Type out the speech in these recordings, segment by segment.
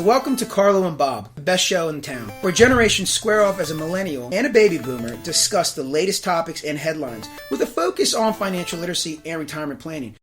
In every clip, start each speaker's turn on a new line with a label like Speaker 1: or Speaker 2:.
Speaker 1: Welcome to Carlo and Bob, the best show in town, where generations square off as a millennial and a baby boomer discuss the latest topics and headlines with a focus on financial literacy and retirement planning.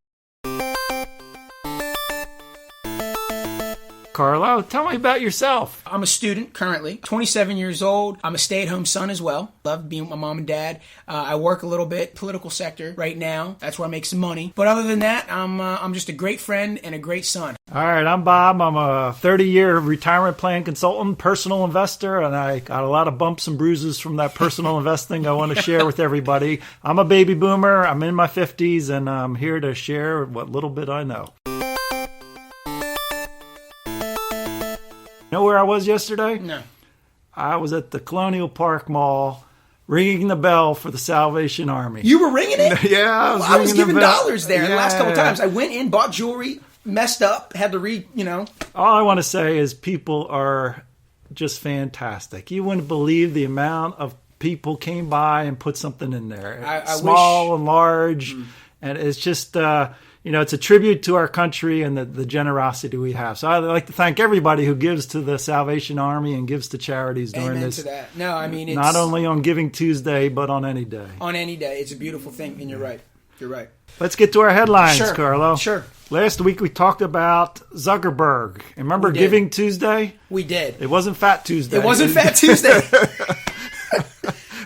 Speaker 2: Carlo, tell me about yourself.
Speaker 1: I'm a student currently, 27 years old. I'm a stay-at-home son as well. Love being with my mom and dad. I work a little bit, political sector right now. That's where I make some money. But other than that, I'm just a great friend and a great son.
Speaker 2: All right, I'm Bob. I'm a 30-year retirement plan consultant, personal investor, and I got a lot of bumps and bruises from that personal investing I want to share with everybody. I'm a baby boomer. I'm in my 50s, and I'm here to share what little bit I know. You know where I was yesterday?
Speaker 1: No.
Speaker 2: I was at the Colonial Park Mall ringing the bell for the Salvation Army.
Speaker 1: You were ringing it?
Speaker 2: Yeah,
Speaker 1: I was giving dollars there the last couple times. I went in, bought jewelry, messed up, had to
Speaker 2: All I want to say is people are just fantastic. You wouldn't believe the amount of people came by and put something in there. Small and large. And it's just... it's a tribute to our country and the generosity we have. So I'd like to thank everybody who gives to the Salvation Army and gives to charities during this.
Speaker 1: Amen to that. No, I mean, it's
Speaker 2: not only on Giving Tuesday, but on any day.
Speaker 1: On any day. It's a beautiful thing, and you're right. You're right.
Speaker 2: Let's get to our headlines,
Speaker 1: Sure.
Speaker 2: Carlo.
Speaker 1: Sure.
Speaker 2: Last week we talked about Zuckerberg. Remember Giving Tuesday?
Speaker 1: We did.
Speaker 2: It wasn't Fat Tuesday.
Speaker 1: It wasn't Fat Tuesday.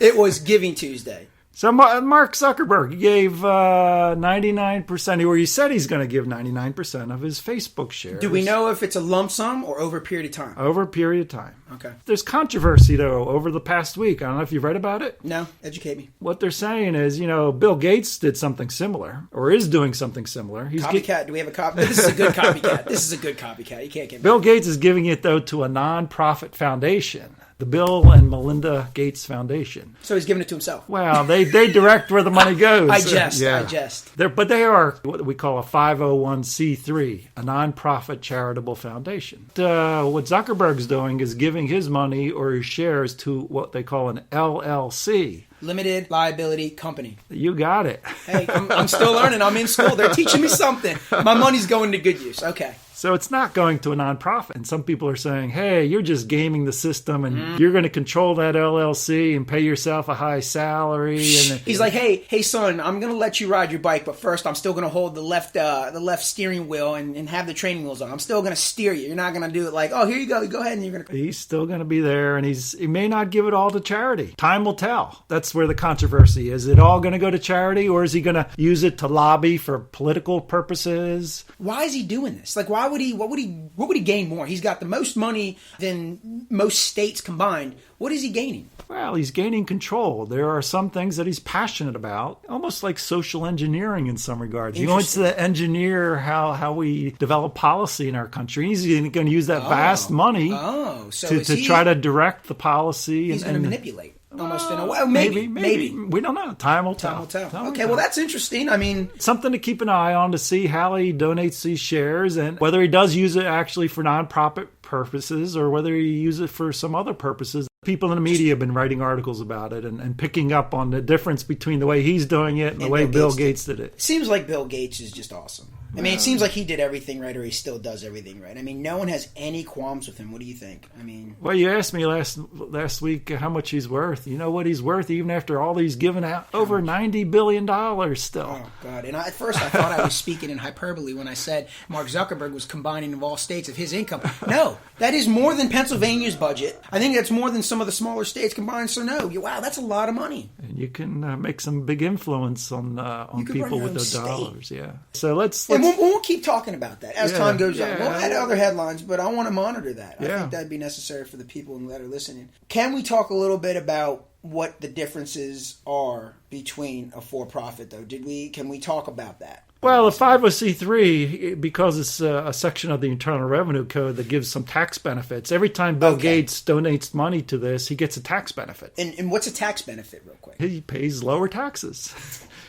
Speaker 1: It was Giving Tuesday.
Speaker 2: So Mark Zuckerberg gave 99%, or he said he's going to give 99% of his Facebook shares.
Speaker 1: Do we know if it's a lump sum or over a period of time?
Speaker 2: Over a period of time.
Speaker 1: Okay.
Speaker 2: There's controversy, though, over the past week. I don't know if you've read about it.
Speaker 1: No, educate me.
Speaker 2: What they're saying is, Bill Gates did something similar, or is doing something similar.
Speaker 1: Copycat. Do we have a copy? This is a good copycat. This is a good copycat. You can't get me.
Speaker 2: Bill Gates is giving it, though, to a non-profit foundation. The Bill and Melinda Gates Foundation.
Speaker 1: So he's giving it to himself.
Speaker 2: Well, they direct where the money goes.
Speaker 1: I jest.
Speaker 2: But they are what we call a 501c3, a nonprofit charitable foundation. What Zuckerberg's doing is giving his money or his shares to what they call an LLC.
Speaker 1: Limited Liability Company.
Speaker 2: You got it.
Speaker 1: Hey, I'm still learning. I'm in school. They're teaching me something. My money's going to good use. Okay.
Speaker 2: So it's not going to a nonprofit. And some people are saying, hey, you're just gaming the system and you're going to control that LLC and pay yourself a high salary. And
Speaker 1: he's like, hey, son, I'm going to let you ride your bike, but first I'm still going to hold the left steering wheel and have the training wheels on. I'm still going to steer you. You're not going to do it like, oh, here you go. Go ahead and you're going to...
Speaker 2: He's still going to be there, and he may not give it all to charity. Time will tell. That's where the controversy is. Is it all going to go to charity, or is he going to use it to lobby for political purposes?
Speaker 1: Why is he doing this? Like, what would he gain more? He's got the most money than most states combined. What is he gaining?
Speaker 2: Well, he's gaining control. There are some things that he's passionate about, almost like social engineering in some regards. He wants to engineer how we develop policy in our country. He's going to use that vast money to try to direct the policy.
Speaker 1: He's going to manipulate. Almost in a way. Maybe.
Speaker 2: We don't know. Time will tell.
Speaker 1: Okay, well, that's interesting. I mean...
Speaker 2: Something to keep an eye on to see how he donates these shares and whether he does use it actually for nonprofit purposes or whether he uses it for some other purposes. People in the media have been writing articles about it and picking up on the difference between the way he's doing it and the way Bill Gates did it.
Speaker 1: Seems like Bill Gates is just awesome. I mean, it seems like he did everything right, or he still does everything right. I mean, no one has any qualms with him. What do you think? I mean...
Speaker 2: Well, you asked me last week how much he's worth. You know what he's worth even after all these given out? Over $90 billion still.
Speaker 1: Oh, God. And at first I thought I was speaking in hyperbole when I said Mark Zuckerberg was combining of all states of his income. No, that is more than Pennsylvania's budget. I think that's more than some of the smaller states combined. So no, wow, that's a lot of money.
Speaker 2: And you can make some big influence on people with their dollars. Yeah. So let's
Speaker 1: we'll keep talking about that as time goes on. We'll add other headlines, but I want to monitor that. I think that'd be necessary for the people that are listening. Can we talk a little bit about what the differences are between a for-profit, though? Can we talk about that?
Speaker 2: Well, a 501c3, because it's a section of the Internal Revenue Code that gives some tax benefits. Every time Bill Gates donates money to this, he gets a tax benefit.
Speaker 1: And what's a tax benefit, real quick?
Speaker 2: He pays lower taxes.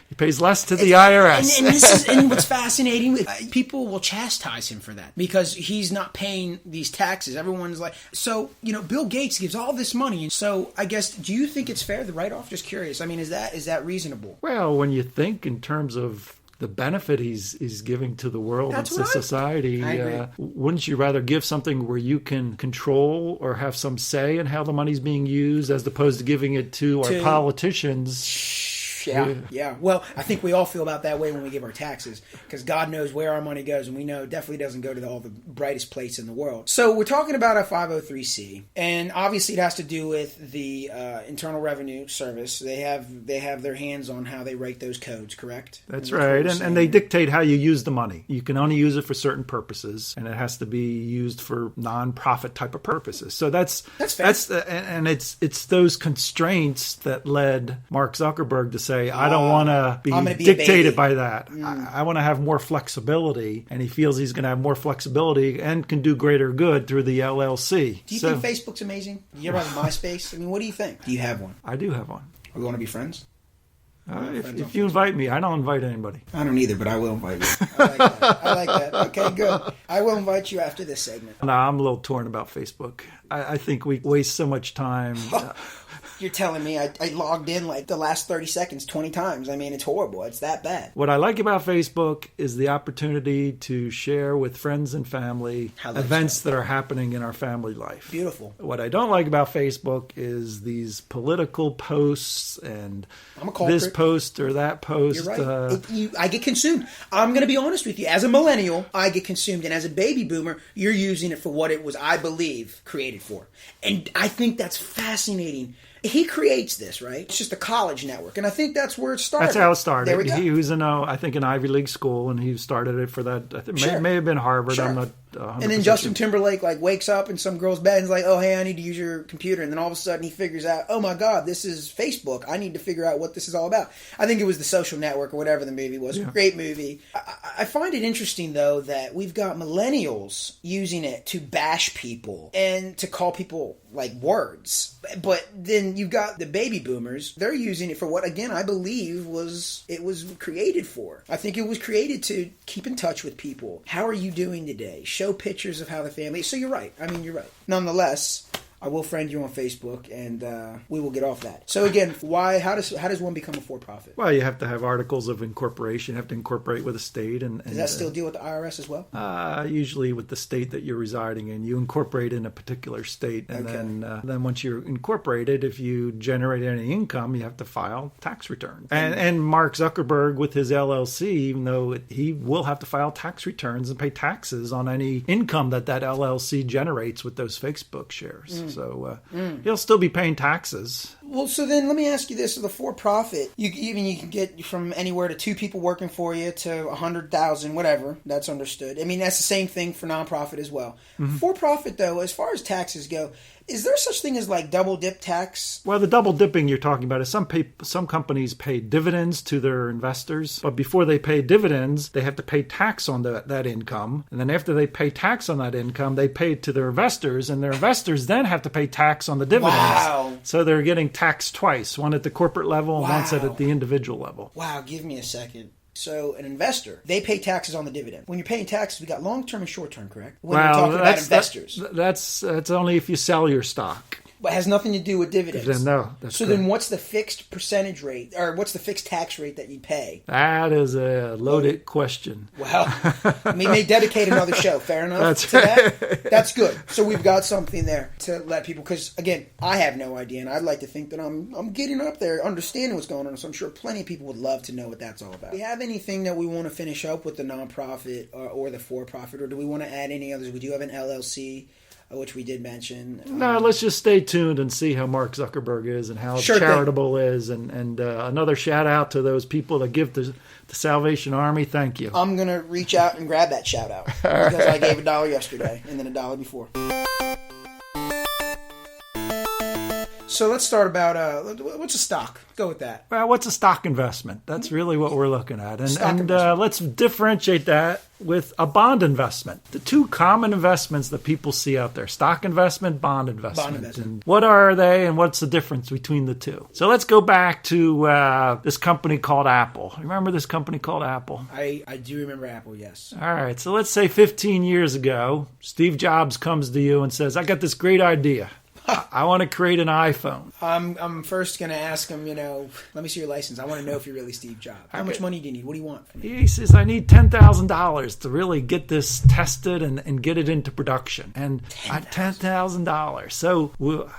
Speaker 2: He pays less to the IRS.
Speaker 1: And what's fascinating, people will chastise him for that because he's not paying these taxes. Everyone's like, so, Bill Gates gives all this money. And so I guess, do you think it's fair, the write-off? Just curious. I mean, is that reasonable?
Speaker 2: Well, when you think in terms of the benefit he's giving to the world and to society.
Speaker 1: I agree.
Speaker 2: Wouldn't you rather give something where you can control or have some say in how the money's being used as opposed to giving it to our politicians?
Speaker 1: Yeah. Well, I think we all feel about that way when we give our taxes, because God knows where our money goes, and we know it definitely doesn't go to all the brightest places in the world. So we're talking about a 503c, and obviously it has to do with the Internal Revenue Service. They have their hands on how they write those codes, correct?
Speaker 2: That's right, and they dictate how you use the money. You can only use it for certain purposes, and it has to be used for non-profit type of purposes. So that's fair. And it's those constraints that led Mark Zuckerberg to say, I don't want to be dictated by that. I want to have more flexibility, and he feels he's going to have more flexibility and can do greater good through the LLC.
Speaker 1: Do you think Facebook's amazing? Do you ever have MySpace? I mean, what do you think? Do you have one?
Speaker 2: I do have one.
Speaker 1: Are we want to be friends?
Speaker 2: If you invite me, I don't invite anybody.
Speaker 1: I don't either, but I will invite you. I like that. Okay, good. I will invite you after this segment.
Speaker 2: No, I'm a little torn about Facebook. I think we waste so much time.
Speaker 1: You're telling me I logged in like the last 30 seconds 20 times. I mean, it's horrible. It's that bad.
Speaker 2: What I like about Facebook is the opportunity to share with friends and family events that are happening in our family life.
Speaker 1: Beautiful.
Speaker 2: What I don't like about Facebook is these political posts and this post or that post.
Speaker 1: You're right. I get consumed. I'm going to be honest with you. As a millennial, I get consumed. And as a baby boomer, you're using it for what it was, I believe, created for. And I think that's fascinating. He creates this, right? It's just a college network, and I think that's where it started.
Speaker 2: That's how it started.
Speaker 1: There we go.
Speaker 2: He was in, I think, an Ivy League school, and he started it for that. I think may have been Harvard.
Speaker 1: Sure.
Speaker 2: I'm not 100%
Speaker 1: And then Justin Timberlake wakes up in some girl's bed and is like, "Oh, hey, I need to use your computer." And then all of a sudden he figures out, "Oh my God, this is Facebook. I need to figure out what this is all about." I think it was The Social Network or whatever the movie was. Yeah. Great movie. I find it interesting though that we've got millennials using it to bash people and to call people words. But then you've got the baby boomers. They're using it for what, again, I believe it was created for. I think it was created to keep in touch with people. How are you doing today? Show pictures of how the family... So you're right. I mean, you're right. Nonetheless, I will friend you on Facebook, and we will get off that. So again, how does one become a for-profit?
Speaker 2: Well, you have to have articles of incorporation. You have to incorporate with a state.
Speaker 1: Does that still deal with the IRS as well?
Speaker 2: Usually with the state that you're residing in. You incorporate in a particular state, and then once you're incorporated, if you generate any income, you have to file tax returns. And Mark Zuckerberg with his LLC, even though he will have to file tax returns and pay taxes on any income that LLC generates with those Facebook shares. So he'll still be paying taxes.
Speaker 1: Well, so then let me ask you this: so the for-profit, you can get from anywhere to 2 people working for you to 100,000, whatever. That's understood. I mean, that's the same thing for nonprofit as well. Mm-hmm. For-profit, though, as far as taxes go, is there such thing as double dip tax?
Speaker 2: Well, the double dipping you're talking about is some companies pay dividends to their investors, but before they pay dividends, they have to pay tax on that income. And then after they pay tax on that income, they pay it to their investors, and their investors then have to pay tax on the dividends.
Speaker 1: Wow.
Speaker 2: So they're getting taxed twice, one at the corporate level and once at the individual level.
Speaker 1: Wow, give me a second. So an investor, they pay taxes on the dividend. When you're paying taxes, we got long-term and short-term, correct? When you're talking about investors.
Speaker 2: That's only if you sell your stock.
Speaker 1: But it has nothing to do with dividends.
Speaker 2: No, that's
Speaker 1: so correct. Then what's the fixed percentage rate, or what's the fixed tax rate that you pay?
Speaker 2: That is a loaded question.
Speaker 1: Well, we may dedicate another show. Fair enough to that? That's good. So we've got something there to let people, because, again, I have no idea, and I'd like to think that I'm getting up there, understanding what's going on, so I'm sure plenty of people would love to know what that's all about. Do we have anything that we want to finish up with the nonprofit or the for-profit, or do we want to add any others? We do have an LLC, which we did mention.
Speaker 2: No, let's just stay tuned and see how Mark Zuckerberg is and how charitable is. And another shout out to those people that give to the Salvation Army. Thank you.
Speaker 1: I'm going to reach out and grab that shout out because I gave $1 yesterday and then $1 before. So let's start about what's a stock? Go with that.
Speaker 2: Well, what's a stock investment? That's really what we're looking at. And let's differentiate that with a bond investment. The 2 common investments that people see out there: stock investment, bond investment. And what are they, and what's the difference between the two? So let's go back to this company called Apple. Remember this company called Apple?
Speaker 1: I do remember Apple, yes.
Speaker 2: All right. So let's say 15 years ago, Steve Jobs comes to you and says, "I got this great idea. I want to create an iPhone.
Speaker 1: I'm first going to ask him, let me see your license. I want to know if you're really Steve Jobs. How much money do you need? What do you want from me?
Speaker 2: He says, I need $10,000 to really get this tested and get it into production. And $10,000. So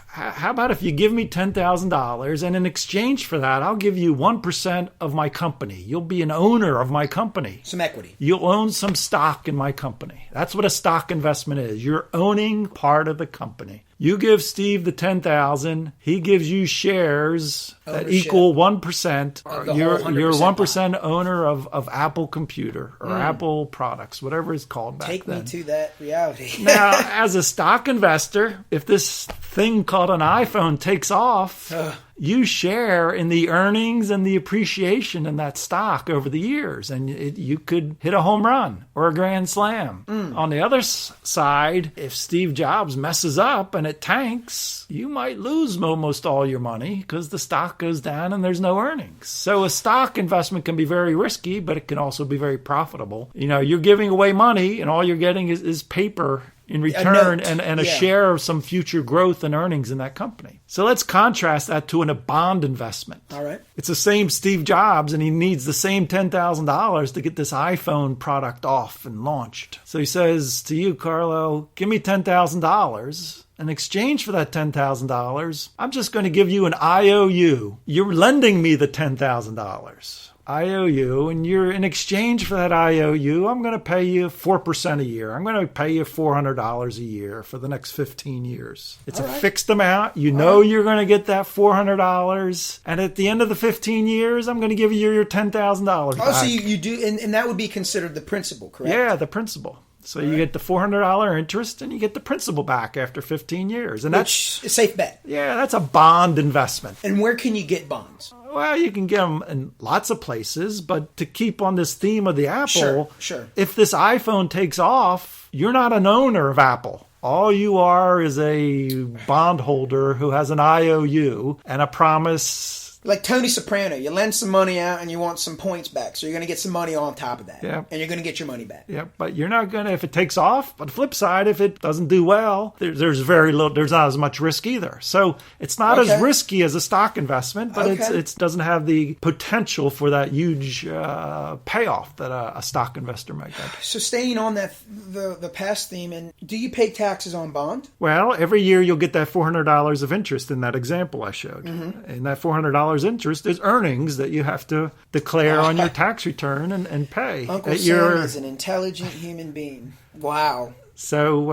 Speaker 2: how about if you give me $10,000 and in exchange for that, I'll give you 1% of my company. You'll be an owner of my company.
Speaker 1: Some equity.
Speaker 2: You'll own some stock in my company. That's what a stock investment is. You're owning part of the company. You give Steve the $10,000. He gives you shares that equal 1%. You're 1% owner of Apple Computer or Apple products, whatever it's called back then.
Speaker 1: Take me to that reality.
Speaker 2: Now, as a stock investor, if this thing called an iPhone takes off, you share in the earnings and the appreciation in that stock over the years, and you could hit a home run or a grand slam. On the other side, if Steve Jobs messes up and it tanks, you might lose almost all your money because the stock goes down and there's no earnings. So a stock investment can be very risky, but it can also be very profitable. You're giving away money and all you're getting is paper in return and a share of some future growth and earnings in that company. So let's contrast that to a bond investment.
Speaker 1: All right.
Speaker 2: It's the same Steve Jobs, and he needs the same $10,000 to get this iPhone product off and launched. So he says to you, Carlo, give me $10,000. In exchange for that $10,000, I'm just going to give you an IOU. You're lending me the $10,000. IOU, and you're in exchange for that IOU, I'm going to pay you 4% a year. I'm going to pay you $400 a year for the next 15 years. It's a fixed amount. You know you're going to get that $400, and at the end of the 15 years, I'm going to give you your $10,000 back.
Speaker 1: So you do, and that would be considered the principal, correct?
Speaker 2: Yeah, the principal. So you get the $400 interest and you get the principal back after 15 years. And that's
Speaker 1: a safe bet.
Speaker 2: Yeah, that's a bond investment.
Speaker 1: And where can you get bonds?
Speaker 2: Well, you can get them in lots of places, but to keep on this theme of the Apple,
Speaker 1: sure.
Speaker 2: If this iPhone takes off, you're not an owner of Apple. All you are is a bondholder who has an IOU and a promise.
Speaker 1: Like Tony Soprano, you lend some money out and you want some points back. So you're going to get some money on top of that.
Speaker 2: Yeah.
Speaker 1: And you're going to get your money back.
Speaker 2: Yeah, but you're not going to, if it takes off. But the flip side, if it doesn't do well, there's very little, there's not as much risk either. So it's not as risky as a stock investment, but it doesn't have the potential for that huge payoff that a stock investor might get.
Speaker 1: So staying on that, the past theme, and do you pay taxes on bond?
Speaker 2: Well, every year you'll get that $400 of interest in that example I showed. Mm-hmm. And that $400 interest is earnings that you have to declare on your tax return and pay.
Speaker 1: Uncle Sam is an intelligent human being. Wow.
Speaker 2: So,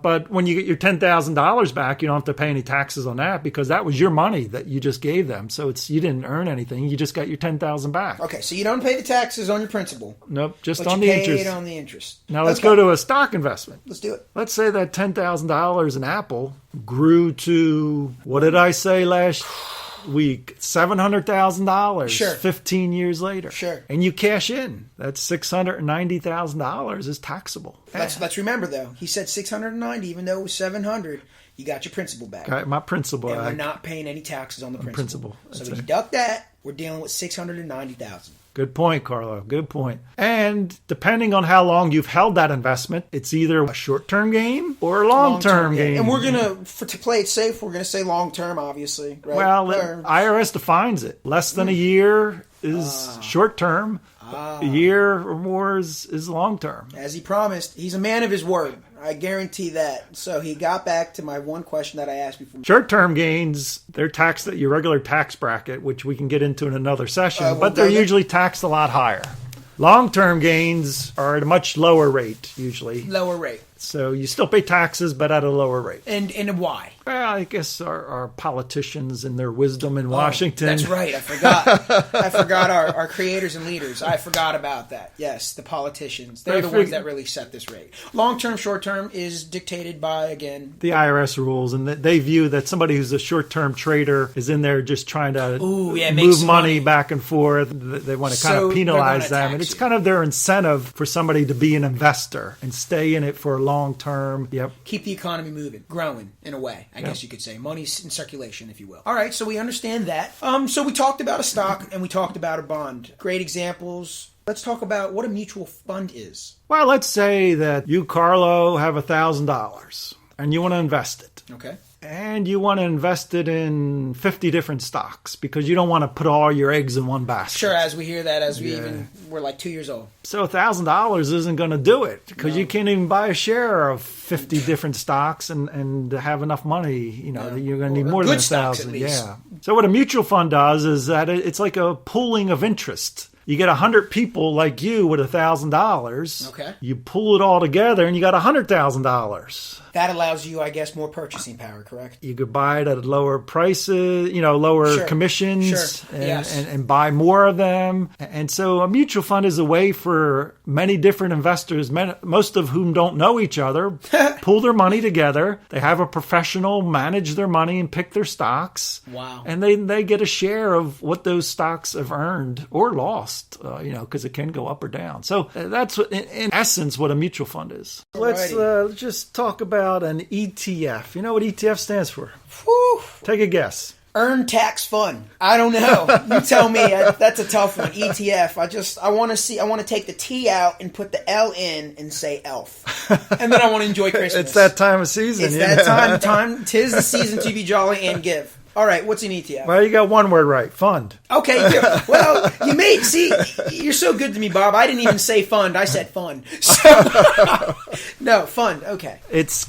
Speaker 2: but when you get your $10,000 back, you don't have to pay any taxes on that because that was your money that you just gave them. So you didn't earn anything. You just got your $10,000 back.
Speaker 1: Okay, so you don't pay the taxes on your principal.
Speaker 2: Nope, just on the interest.
Speaker 1: But you pay it on the interest.
Speaker 2: Now let's go to a stock investment.
Speaker 1: Let's do it.
Speaker 2: Let's say that $10,000 in Apple grew to, what did I say last week? $700,000.
Speaker 1: Sure.
Speaker 2: 15 years later.
Speaker 1: Sure.
Speaker 2: And you cash in. That's $690,000 is taxable.
Speaker 1: Let's remember though. He said 690, even though it was 700. You got your principal back.
Speaker 2: Got my principal.
Speaker 1: And we're not paying any taxes on the principal. So we deduct that. We're dealing with $690,000.
Speaker 2: Good point, Carlo. Good point. And depending on how long you've held that investment, it's either a short-term gain or a long-term gain.
Speaker 1: And we're going to play it safe, we're going to say long-term, obviously. Right?
Speaker 2: Well, IRS defines it. Less than a year is short-term. A year or more is long-term.
Speaker 1: As he promised, he's a man of his word. I guarantee that. So he got back to my one question that I asked before.
Speaker 2: Short-term gains, they're taxed at your regular tax bracket, which we can get into in another session, but they're usually taxed a lot higher. Long-term gains are at a much lower rate, usually.
Speaker 1: Lower rate.
Speaker 2: So you still pay taxes, but at a lower rate.
Speaker 1: And why?
Speaker 2: Well, I guess our politicians and their wisdom in Washington.
Speaker 1: That's right. I forgot. I forgot our creators and leaders. I forgot about that. Yes, the politicians. They're the ones that really set this rate. Long-term, short-term is dictated by, again,
Speaker 2: the IRS rules, and they view that somebody who's a short-term trader is in there just trying to move money back and forth. They want to kind of penalize them. And it's kind of their incentive for somebody to be an investor and stay in it for a long term. Yep.
Speaker 1: Keep the economy moving, growing in a way, I guess you could say. Money's in circulation, if you will. All right, so we understand that. So we talked about a stock and we talked about a bond. Great examples. Let's talk about what a mutual fund is.
Speaker 2: Well, let's say that you, Carlo, have $1,000 and you want to invest it.
Speaker 1: Okay.
Speaker 2: and you want to invest it in 50 different stocks because you don't want to put all your eggs in one basket.
Speaker 1: Sure, as we hear that, we're like 2 years old.
Speaker 2: So $1,000 isn't going to do it because you can't even buy a share of 50 different stocks and have enough money. You know, you're going to need more than 1,000. Yeah. So what a mutual fund does is that it's like a pooling of interest. You get 100 people like you with $1,000.
Speaker 1: Okay.
Speaker 2: You pool it all together and you got $100,000.
Speaker 1: That allows you, I guess, more purchasing power, correct?
Speaker 2: You could buy it at lower prices, lower commissions, and buy more of them. And so a mutual fund is a way for many different investors, most of whom don't know each other, pool their money together. They have a professional manage their money and pick their stocks.
Speaker 1: Wow.
Speaker 2: And they get a share of what those stocks have earned or lost, because it can go up or down. So that's, in essence, what a mutual fund is. Let's just talk about an ETF. You know what ETF stands for?
Speaker 1: Whew.
Speaker 2: Take a guess.
Speaker 1: Earn tax fund. I don't know. You tell me. That's a tough one. ETF. I want to take the T out and put the L in and say elf. And then I want to enjoy Christmas.
Speaker 2: It's that time of season.
Speaker 1: It's that time. 'Tis the season to be jolly and give. All right, what's an ETF?
Speaker 2: Well, you got one word right. Fund.
Speaker 1: Okay, well, you're so good to me, Bob. I didn't even say fund. I said fun. So, no, fund. Okay.
Speaker 2: It's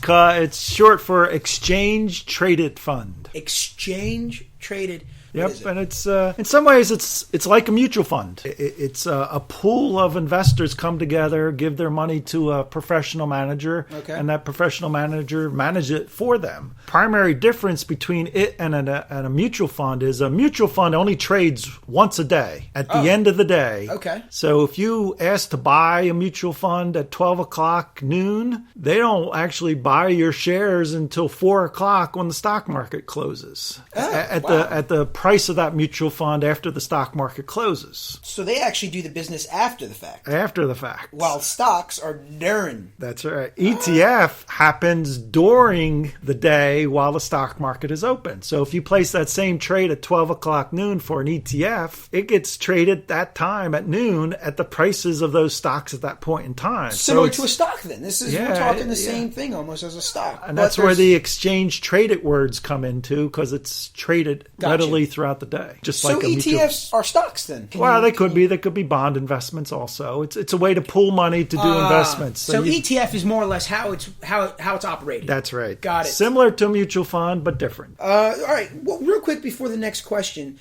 Speaker 2: short for exchange traded fund.
Speaker 1: Exchange traded.
Speaker 2: Yep, and it's in some ways it's like a mutual fund. It's a pool of investors come together, give their money to a professional manager, and that professional manager manages it for them. Primary difference between it and a mutual fund is a mutual fund only trades once a day at the end of the day.
Speaker 1: Okay.
Speaker 2: So if you ask to buy a mutual fund at 12 o'clock noon, they don't actually buy your shares until 4 o'clock when the stock market closes. At the price of that mutual fund after the stock market closes.
Speaker 1: So they actually do the business after the fact.
Speaker 2: After the fact.
Speaker 1: While stocks are during.
Speaker 2: That's right. ETF happens during the day while the stock market is open. So if you place that same trade at 12 o'clock noon for an ETF, it gets traded that time at noon at the prices of those stocks at that point in time.
Speaker 1: Similar to a stock then. We're talking the same thing almost as a stock.
Speaker 2: And that's where the exchange traded words come into because it's traded readily throughout the day. Just like
Speaker 1: ETFs are stocks then?
Speaker 2: They could be. They could be bond investments also. It's a way to pool money to do investments.
Speaker 1: So ETF is more or less how it's operated.
Speaker 2: That's right.
Speaker 1: Got it.
Speaker 2: Similar to a mutual fund, but different.
Speaker 1: All right. Well, real quick before the next question,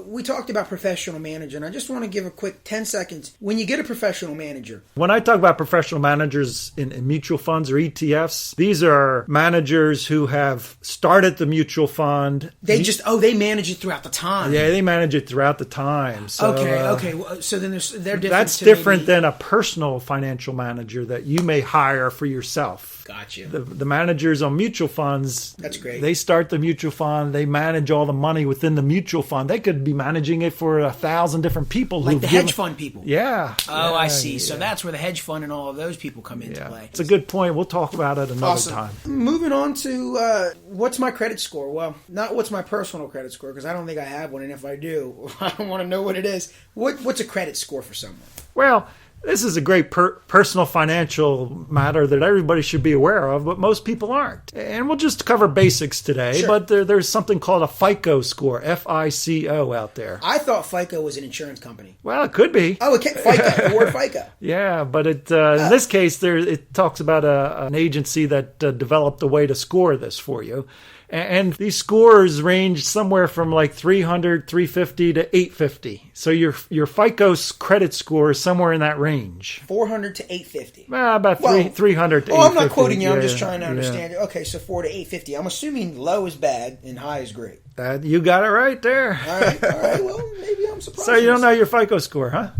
Speaker 1: we talked about professional manager, and I just want to give a quick 10 seconds. When you get a professional manager.
Speaker 2: When I talk about professional managers in mutual funds or ETFs, these are managers who have started the mutual fund.
Speaker 1: They manage it throughout the time.
Speaker 2: Yeah, they manage it throughout the time. So,
Speaker 1: okay. Well, so then they're different.
Speaker 2: That's different than a personal financial manager that you may hire for yourself.
Speaker 1: Gotcha.
Speaker 2: The managers on mutual funds,
Speaker 1: that's great.
Speaker 2: They start the mutual fund. They manage all the money within the mutual fund. They could be managing it for 1,000 different people.
Speaker 1: Like the hedge fund people.
Speaker 2: Yeah.
Speaker 1: Oh, I see. So that's where the hedge fund and all of those people come into play.
Speaker 2: It's a good point. We'll talk about it another time.
Speaker 1: Moving on to what's my credit score? Well, not what's my personal credit score, because I don't think I have one. And if I do, I don't want to know what it is. What's a credit score for someone?
Speaker 2: Well, this is a great personal financial matter that everybody should be aware of, but most people aren't. And we'll just cover basics today,
Speaker 1: sure.
Speaker 2: But there's something called a FICO score, FICO out there.
Speaker 1: I thought FICO was an insurance company.
Speaker 2: Well, it could be.
Speaker 1: Oh, okay. FICO, the word FICO.
Speaker 2: Yeah, but in this case, it talks about an agency that developed a way to score this for you. And these scores range somewhere from like 300, 350 to 850. So your FICO credit score is somewhere in that range.
Speaker 1: 400 to 850.
Speaker 2: Well, about 300 to 850.
Speaker 1: I'm not quoting you. I'm just trying to understand. Okay, so 4 to 850. I'm assuming low is bad and high is great.
Speaker 2: You got it right there.
Speaker 1: All right. Well, maybe I'm surprised.
Speaker 2: So you don't know your FICO score, huh?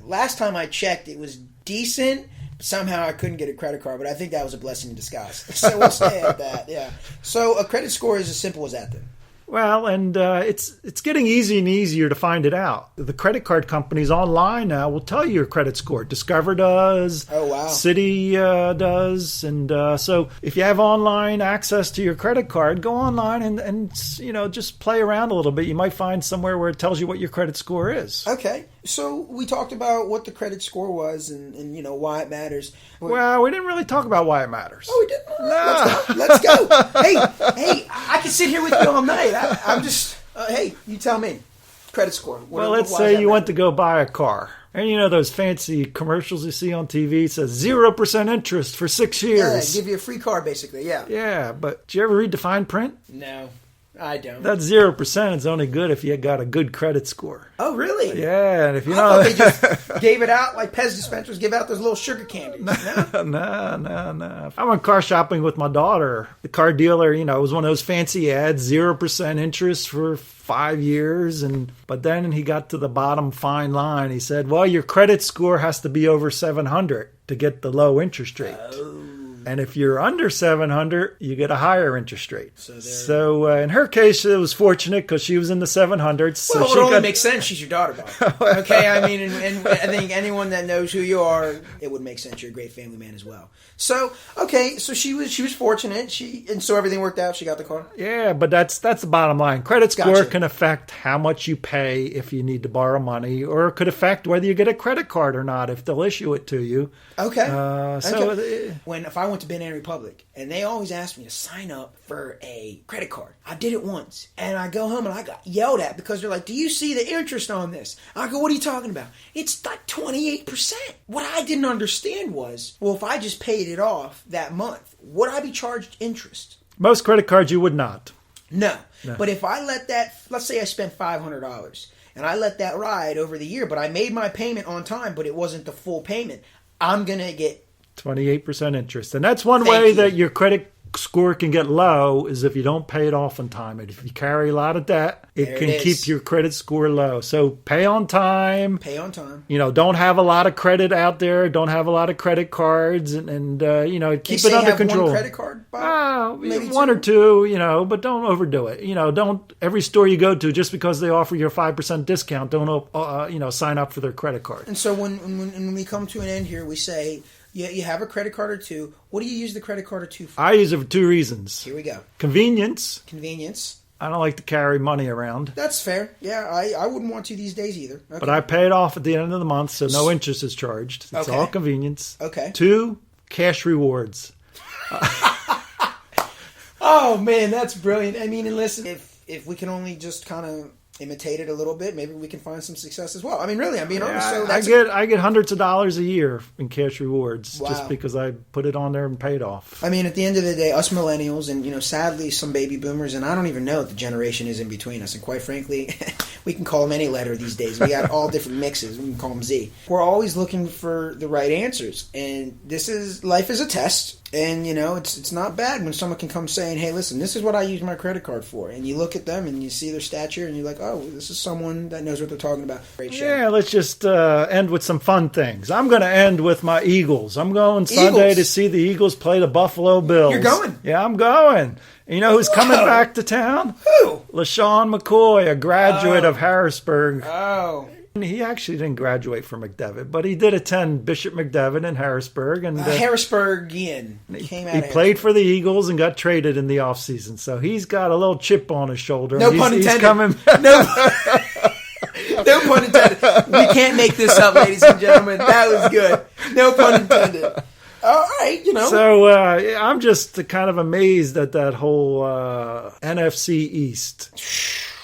Speaker 1: Last time I checked, it was decent. Somehow I couldn't get a credit card, but I think that was a blessing in disguise. So we'll stay at that, yeah. So a credit score is as simple as that then?
Speaker 2: Well, and it's getting easier and easier to find it out. The credit card companies online now will tell you your credit score. Discover does.
Speaker 1: Oh, wow.
Speaker 2: Citi does. And so if you have online access to your credit card, go online and just play around a little bit. You might find somewhere where it tells you what your credit score is.
Speaker 1: Okay. So we talked about what the credit score was and why it matters.
Speaker 2: Well, we didn't really talk about why it matters.
Speaker 1: Oh, we didn't? No. Let's go. Hey, I can sit here with you all night. I'm just, hey, you tell me. Credit score.
Speaker 2: Let's say you went to go buy a car. And those fancy commercials you see on TV, it says 0% interest for 6 years.
Speaker 1: Yeah, give you a free car, basically, yeah.
Speaker 2: Yeah, but did you ever read the fine print?
Speaker 1: No, I don't.
Speaker 2: That 0% is only good if you got a good credit score.
Speaker 1: Oh, really?
Speaker 2: Yeah, and if you
Speaker 1: thought they just gave it out like Pez dispensers give out those little sugar candies.
Speaker 2: No. I went car shopping with my daughter. The car dealer, it was one of those fancy ads, 0% interest for 5 years, but then he got to the bottom fine line. He said, well, your credit score has to be over 700 to get the low interest rate.
Speaker 1: Oh.
Speaker 2: And if you're under 700, you get a higher interest rate. So in her case, it was fortunate because she was in the 700s. So
Speaker 1: it only makes sense. She's your daughter, Bob. Okay, I mean, and I think anyone that knows who you are, it would make sense. You're a great family man as well. So okay, so she was fortunate. So everything worked out. She got the car.
Speaker 2: Yeah, but that's the bottom line. Credit score can affect how much you pay if you need to borrow money, or it could affect whether you get a credit card or not if they'll issue it to you.
Speaker 1: Okay.
Speaker 2: Okay.
Speaker 1: If I went to Banana Republic, and they always asked me to sign up for a credit card. I did it once, and I go home and I got yelled at because they're like, do you see the interest on this? I go, what are you talking about? It's like 28%. What I didn't understand was, well, if I just paid it off that month, would I be charged interest?
Speaker 2: Most credit cards you would not.
Speaker 1: No. But if I let that, let's say I spent $500, and I let that ride over the year, but I made my payment on time, but it wasn't the full payment, I'm going to get
Speaker 2: 28% interest. And that's one way that your credit score can get low is if you don't pay it off on time. And if you carry a lot of debt, it can keep your credit score low. So pay on time. Don't have a lot of credit out there. Don't have a lot of credit cards and keep it under control.
Speaker 1: One credit card, Bob?
Speaker 2: Maybe one or two, but don't overdo it. Don't every store you go to, just because they offer you a 5% discount, don't sign up for their credit card.
Speaker 1: And so when we come to an end here, we say, you have a credit card or two. What do you use the credit card or two for?
Speaker 2: I use it for 2 reasons.
Speaker 1: Here we go.
Speaker 2: Convenience.
Speaker 1: I
Speaker 2: don't like to carry money around.
Speaker 1: That's fair. Yeah, I wouldn't want to these days either. Okay.
Speaker 2: But I pay it off at the end of the month, so no interest is charged. It's all convenience.
Speaker 1: Okay.
Speaker 2: 2, cash rewards.
Speaker 1: Oh, man, that's brilliant. I mean, and listen, if we can only just kind of imitate it a little bit, maybe we can find some success as well. I mean, really, I'm being honest. So
Speaker 2: I get hundreds of dollars a year in cash rewards just because I put it on there and paid off.
Speaker 1: I mean, at the end of the day, us millennials and sadly some baby boomers, and I don't even know what the generation is in between us, and quite frankly, we can call them any letter these days. We got all different mixes. We can call them Z. We're always looking for the right answers, and life is a test. And, it's not bad when someone can come saying, hey, listen, this is what I use my credit card for. And you look at them and you see their stature and you're like, oh, this is someone that knows what they're talking about. Great show.
Speaker 2: Yeah, let's just end with some fun things. I'm going to end with my Eagles. I'm going Sunday to see the Eagles play the Buffalo Bills.
Speaker 1: You're going?
Speaker 2: Yeah, I'm going. And you know who's coming back to town?
Speaker 1: Who?
Speaker 2: LaShawn McCoy, a graduate of Harrisburg.
Speaker 1: Oh.
Speaker 2: He actually didn't graduate from McDevitt, but he did attend Bishop McDevitt in Harrisburg. And
Speaker 1: Harrisburgian.
Speaker 2: He played for the Eagles and got traded in the offseason. So he's got a little chip on his shoulder.
Speaker 1: No pun intended.
Speaker 2: He's coming
Speaker 1: No pun intended. We can't make this up, ladies and gentlemen. That was good. No pun intended. All right,
Speaker 2: So I'm just kind of amazed at that whole NFC East.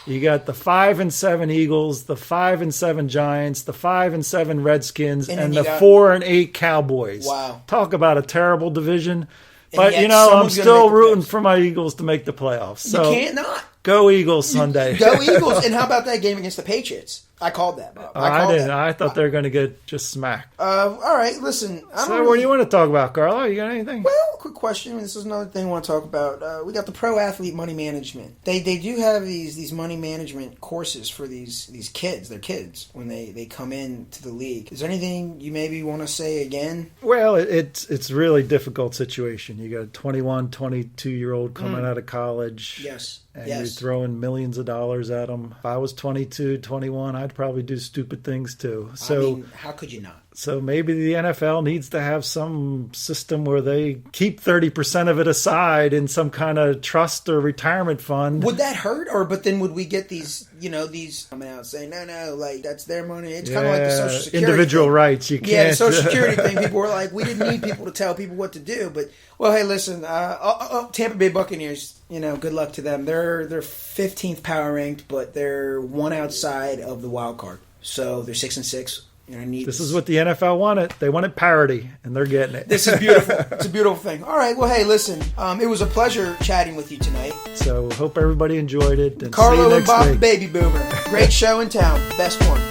Speaker 2: You got the 5-7 Eagles, the 5-7 Giants, the 5-7 Redskins, and the 4-8 Cowboys.
Speaker 1: Wow!
Speaker 2: Talk about a terrible division. But I'm still rooting for my Eagles to make the playoffs. So
Speaker 1: you can't not.
Speaker 2: Go Eagles Sunday.
Speaker 1: Go Eagles! And how about that game against the Patriots? I called that, Bob.
Speaker 2: I didn't. I thought they were going to get just smacked.
Speaker 1: All right, listen.
Speaker 2: What do you want to talk about, Carlo? You got anything?
Speaker 1: Well, quick question. This is another thing I want to talk about. We got the pro athlete money management. They do have these money management courses for these kids. They're kids when they come into the league. Is there anything you maybe want to say again?
Speaker 2: Well, it's really difficult situation. You got a 21, 22-year-old coming out of college.
Speaker 1: Yes.
Speaker 2: And you're throwing millions of dollars at them. If I was 22, 21, I'd probably do stupid things too. So
Speaker 1: how could you not?
Speaker 2: So maybe the NFL needs to have some system where they keep 30% of it aside in some kind of trust or retirement fund.
Speaker 1: Would that hurt? But then would we get these coming out saying, no, like that's their money. It's kind of like the Social Security
Speaker 2: individual
Speaker 1: thing.
Speaker 2: Rights. You can't.
Speaker 1: Yeah, the Social Security thing. People were like, we didn't need people to tell people what to do. But, well, hey, listen, Tampa Bay Buccaneers, good luck to them. They're 15th power ranked, but they're one outside of the wild card. So they're 6-6.
Speaker 2: This is what the NFL wanted. They wanted parity, and they're getting it.
Speaker 1: This is beautiful. It's a beautiful thing. All right. Well, hey, listen. It was a pleasure chatting with you tonight.
Speaker 2: So hope everybody enjoyed it. And
Speaker 1: Carlo
Speaker 2: see you
Speaker 1: and
Speaker 2: next
Speaker 1: Bob,
Speaker 2: week.
Speaker 1: the Baby Boomer. Great show in town. Best one.